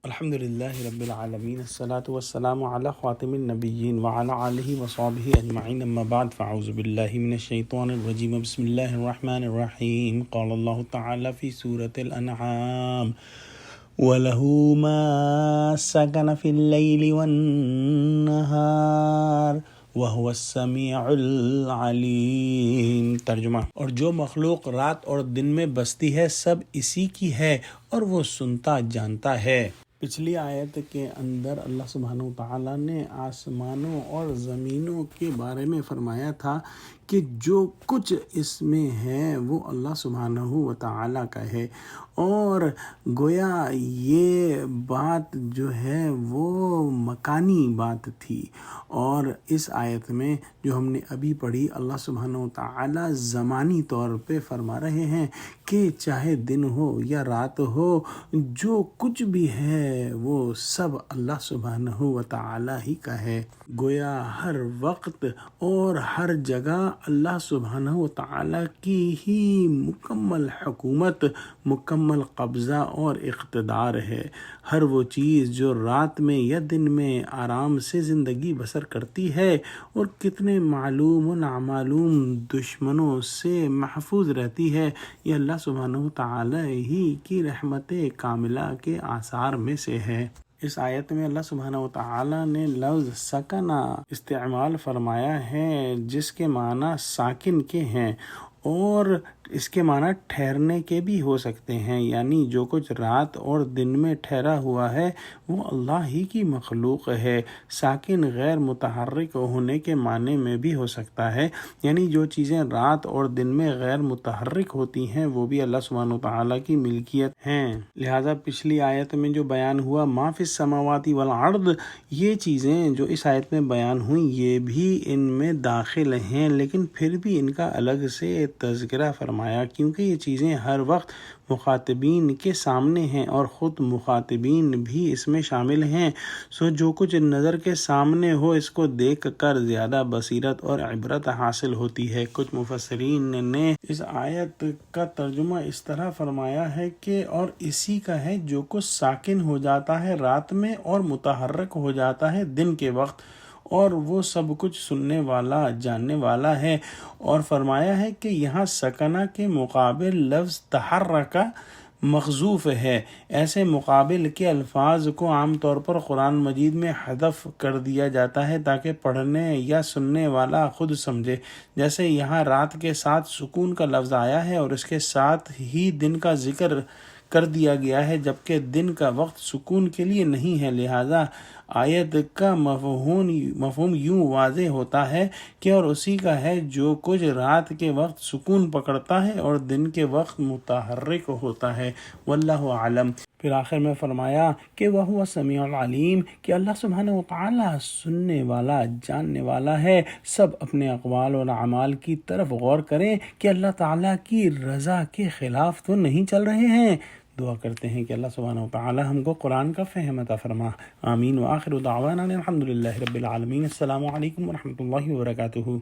الحمدللہ رب العالمین الصلاۃ والسلام علی خاتم النبیین وعلی آلہ وصحبہ اجمعین اما بعد فاعوذ باللہ من الشیطان الرجیم بسم اللہ الرحمن الرحیم قال اللہ تعالی فی سورۃ الانعام وَلَهُ مَا سَكَنَ فِي اللَّيْلِ وَالنَّهَارِ وَهُوَ السَّمِيعُ الْعَلِيمُ۔ ترجمہ: اور جو مخلوق رات اور دن میں بستی ہے سب اسی کی ہے اور وہ سنتا جانتا ہے۔ پچھلی آیت کے اندر اللہ سبحانہ وتعالیٰ نے آسمانوں اور زمینوں کے بارے میں فرمایا تھا کہ جو کچھ اس میں ہے وہ اللہ سبحانہ وتعالیٰ کا ہے، اور گویا یہ بات جو ہے وہ مکانی بات تھی، اور اس آیت میں جو ہم نے ابھی پڑھی اللہ سبحانہ وتعالیٰ زمانی طور پہ فرما رہے ہیں کہ چاہے دن ہو یا رات ہو، جو کچھ بھی ہے وہ سب اللہ سبحانہ وتعالیٰ ہی کا ہے۔ گویا ہر وقت اور ہر جگہ اللہ سبحانہ وتعالیٰ کی ہی مکمل حکومت، مکمل قبضہ اور اقتدار ہے۔ ہر وہ چیز جو رات میں یا دن میں آرام سے زندگی بسر کرتی ہے اور کتنے معلوم و نامعلوم دشمنوں سے محفوظ رہتی ہے، یہ اللہ سبحانہ وتعالیٰ ہی کی رحمت کاملہ کے آثار میں سے ہے۔ اس آیت میں اللہ سبحانہ وتعالیٰ نے لفظ سکنا استعمال فرمایا ہے جس کے معنی ساکن کے ہیں، اور اس کے معنی ٹھہرنے کے بھی ہو سکتے ہیں، یعنی جو کچھ رات اور دن میں ٹھہرا ہوا ہے وہ اللہ ہی کی مخلوق ہے۔ ساکن غیر متحرک ہونے کے معنی میں بھی ہو سکتا ہے، یعنی جو چیزیں رات اور دن میں غیر متحرک ہوتی ہیں وہ بھی اللہ سبحانہ وتعالیٰ کی ملکیت ہیں۔ لہٰذا پچھلی آیت میں جو بیان ہوا ما فی السماوات والارض، یہ چیزیں جو اس آیت میں بیان ہوئیں یہ بھی ان میں داخل ہیں، لیکن پھر بھی ان کا الگ سے تذکرہ فرمایا کیونکہ یہ چیزیں ہر وقت مخاطبین کے سامنے ہیں اور خود مخاطبین بھی اس میں شامل ہیں۔ جو کچھ نظر کے سامنے ہو اس کو دیکھ کر زیادہ بصیرت اور عبرت حاصل ہوتی ہے۔ کچھ مفسرین نے اس آیت کا ترجمہ اس طرح فرمایا ہے کہ اور اسی کا ہے جو کچھ ساکن ہو جاتا ہے رات میں اور متحرک ہو جاتا ہے دن کے وقت، اور وہ سب کچھ سننے والا جاننے والا ہے۔ اور فرمایا ہے کہ یہاں سکنہ کے مقابل لفظ تحرکہ محذوف ہے۔ ایسے مقابل کے الفاظ کو عام طور پر قرآن مجید میں حذف کر دیا جاتا ہے تاکہ پڑھنے یا سننے والا خود سمجھے، جیسے یہاں رات کے ساتھ سکون کا لفظ آیا ہے اور اس کے ساتھ ہی دن کا ذکر کر دیا گیا ہے، جبکہ دن کا وقت سکون کے لیے نہیں ہے۔ لہٰذا آیت کا مفہوم یوں واضح ہوتا ہے کہ اور اسی کا ہے جو کچھ رات کے وقت سکون پکڑتا ہے اور دن کے وقت متحرک ہوتا ہے۔ واللہ اعلم۔ پھر آخر میں فرمایا کہ وَهُوَ السَّمِيعُ الْعَلِيمُ، کہ اللہ سبحانہ وتعالیٰ سننے والا جاننے والا ہے۔ سب اپنے اقوال اور اعمال کی طرف غور کریں کہ اللہ تعالیٰ کی رضا کے خلاف تو نہیں چل رہے ہیں۔ دعا کرتے ہیں کہ اللہ سبحانہ وتعالی ہم کو قرآن کا فہم عطا فرما۔ آمین۔ وآخر دعوانا الحمدللہ رب العالمین۔ السلام علیکم ورحمۃ اللہ وبرکاتہ۔